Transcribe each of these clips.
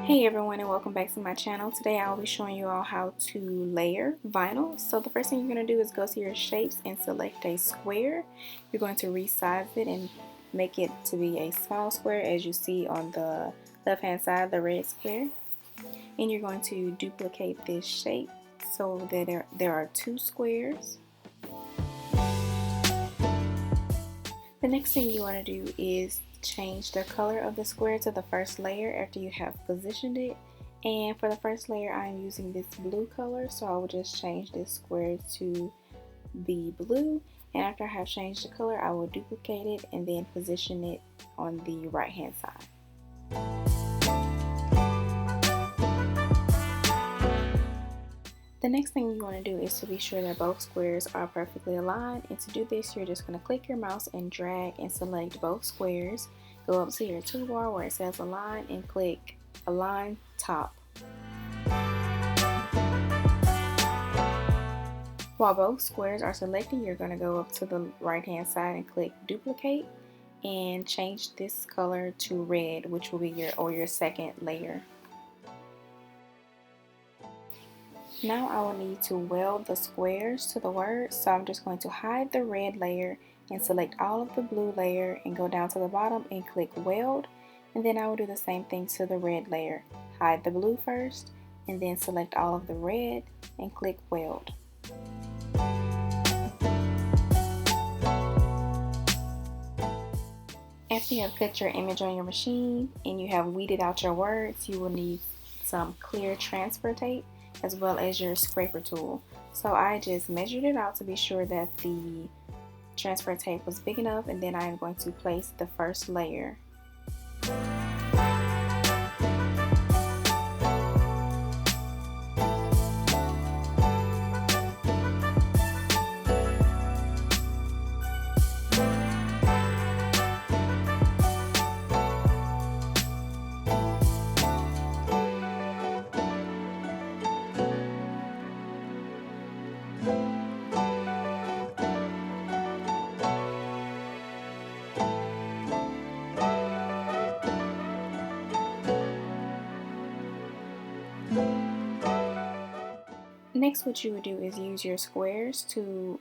Hey everyone, and welcome back to my channel. Today I'll be showing you all how to layer vinyl. So the first thing you're going to do is go to your shapes and select a square. You're going to resize it and make it to be a small square, as you see on the left hand side, the red square. And you're going to duplicate this shape so that there are two squares. The next thing you want to do is change the color of the square to the first layer after you have positioned it. And for the first layer, I'm using this blue color, so I will just change this square to the blue. And after I have changed the color, I will duplicate it and then position it on the right hand side. The next thing you want to do is to be sure that both squares are perfectly aligned, and to do this you're just going to click your mouse and drag and select both squares. Go up to your toolbar where it says align and click align top. While both squares are selected, you're going to go up to the right hand side and click duplicate and change this color to red, which will be your second layer. Now I will need to weld the squares to the words, so I'm just going to hide the red layer and select all of the blue layer and go down to the bottom and click weld, and then I will do the same thing to the red layer. Hide the blue first and then select all of the red and click weld. After you have cut your image on your machine and you have weeded out your words, you will need some clear transfer tape as well as your scraper tool. So I just measured it out to be sure that the transfer tape was big enough, and then I am going to place the first layer. Next, what you would do is use your squares to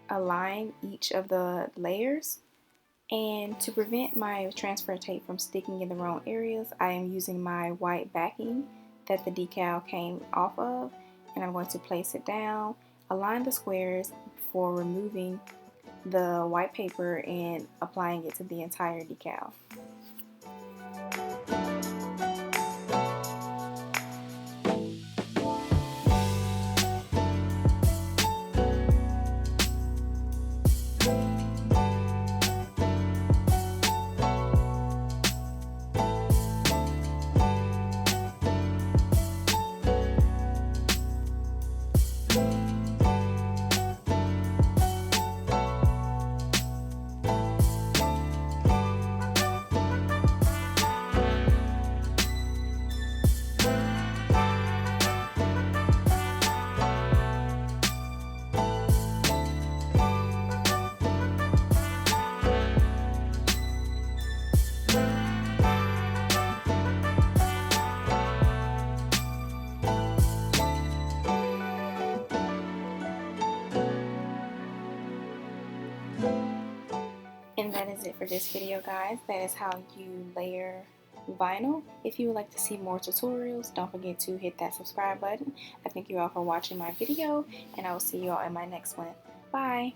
align each of the layers. And to prevent my transfer tape from sticking in the wrong areas, I am using my white backing that the decal came off of, and I'm going to place it down, align the squares before removing the white paper and applying it to the entire decal. And that is it for this video, guys. That is how you layer vinyl. If you would like to see more tutorials, don't forget to hit that subscribe button. I thank you all for watching my video, and I will see you all in my next one. Bye!